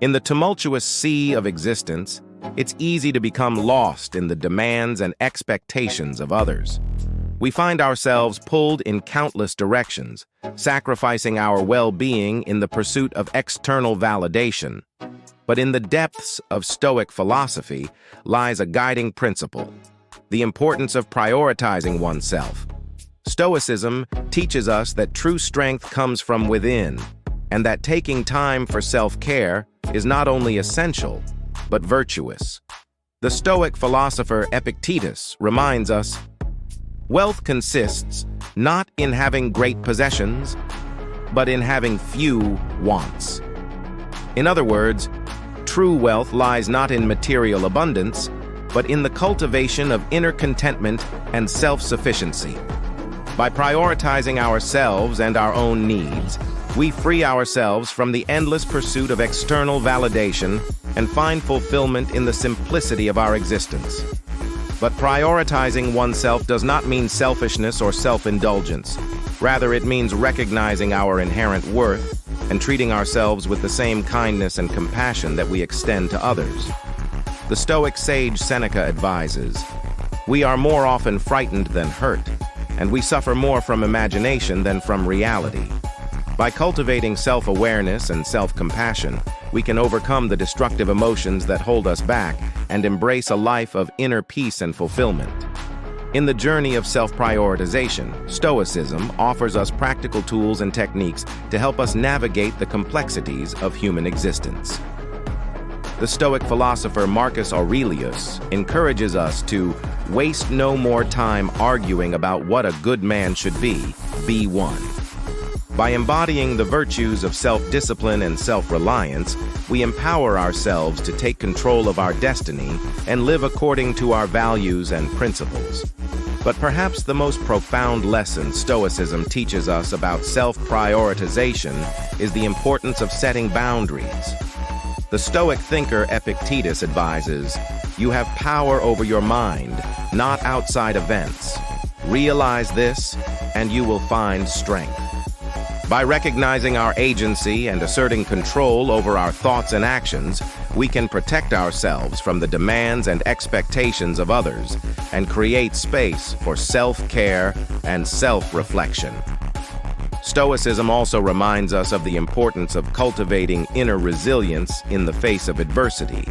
In the tumultuous sea of existence, it's easy to become lost in the demands and expectations of others. We find ourselves pulled in countless directions, sacrificing our well-being in the pursuit of external validation. But in the depths of Stoic philosophy lies a guiding principle: the importance of prioritizing oneself. Stoicism teaches us that true strength comes from within, and that taking time for self-care is not only essential, but virtuous. The Stoic philosopher Epictetus reminds us, wealth consists not in having great possessions, but in having few wants. In other words, true wealth lies not in material abundance, but in the cultivation of inner contentment and self-sufficiency. By prioritizing ourselves and our own needs, we free ourselves from the endless pursuit of external validation and find fulfillment in the simplicity of our existence. But prioritizing oneself does not mean selfishness or self-indulgence. Rather, it means recognizing our inherent worth and treating ourselves with the same kindness and compassion that we extend to others. The Stoic Sage Seneca advises, "We are more often frightened than hurt, and we suffer more from imagination than from reality." By cultivating self-awareness and self-compassion, we can overcome the destructive emotions that hold us back and embrace a life of inner peace and fulfillment. In the journey of self-prioritization, Stoicism offers us practical tools and techniques to help us navigate the complexities of human existence. The Stoic philosopher Marcus Aurelius encourages us to waste no more time arguing about what a good man should be one. By embodying the virtues of self-discipline and self-reliance, we empower ourselves to take control of our destiny and live according to our values and principles. But perhaps the most profound lesson Stoicism teaches us about self-prioritization is the importance of setting boundaries. The Stoic thinker Epictetus advises, "You have power over your mind, not outside events. Realize this, and you will find strength." By recognizing our agency and asserting control over our thoughts and actions, we can protect ourselves from the demands and expectations of others and create space for self-care and self-reflection. Stoicism also reminds us of the importance of cultivating inner resilience in the face of adversity.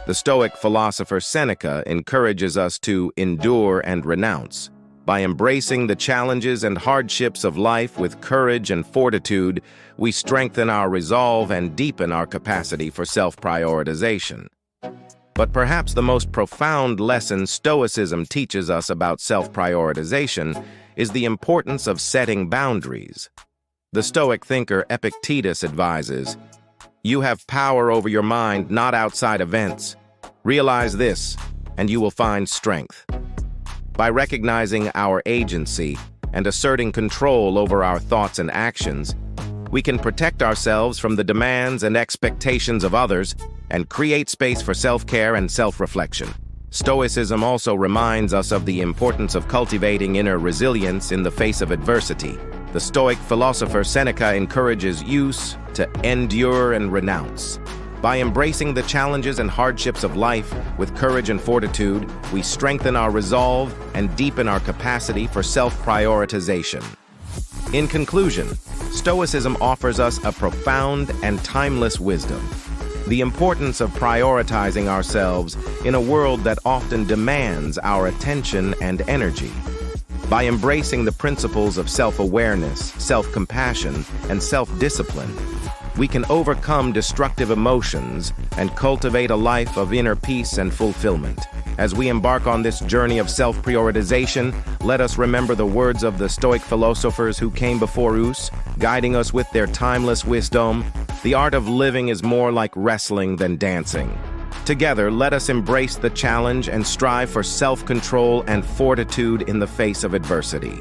The Stoic philosopher Seneca encourages us to endure and renounce. By embracing the challenges and hardships of life with courage and fortitude, we strengthen our resolve and deepen our capacity for self-prioritization. But perhaps the most profound lesson Stoicism teaches us about self-prioritization is the importance of setting boundaries. The Stoic thinker Epictetus advises, "You have power over your mind, not outside events. Realize this, and you will find strength." By recognizing our agency and asserting control over our thoughts and actions, we can protect ourselves from the demands and expectations of others and create space for self-care and self-reflection. Stoicism also reminds us of the importance of cultivating inner resilience in the face of adversity. The Stoic philosopher Seneca encourages us to endure and renounce. By embracing the challenges and hardships of life with courage and fortitude, we strengthen our resolve and deepen our capacity for self-prioritization. In conclusion, Stoicism offers us a profound and timeless wisdom: the importance of prioritizing ourselves in a world that often demands our attention and energy. By embracing the principles of self-awareness, self-compassion, and self-discipline, we can overcome destructive emotions and cultivate a life of inner peace and fulfillment. As we embark on this journey of self-prioritization, let us remember the words of the Stoic philosophers who came before us, guiding us with their timeless wisdom. The art of living is more like wrestling than dancing. Together, let us embrace the challenge and strive for self-control and fortitude in the face of adversity.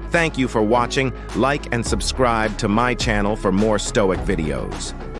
Thank you for watching. Like and subscribe to my channel for more Stoic videos.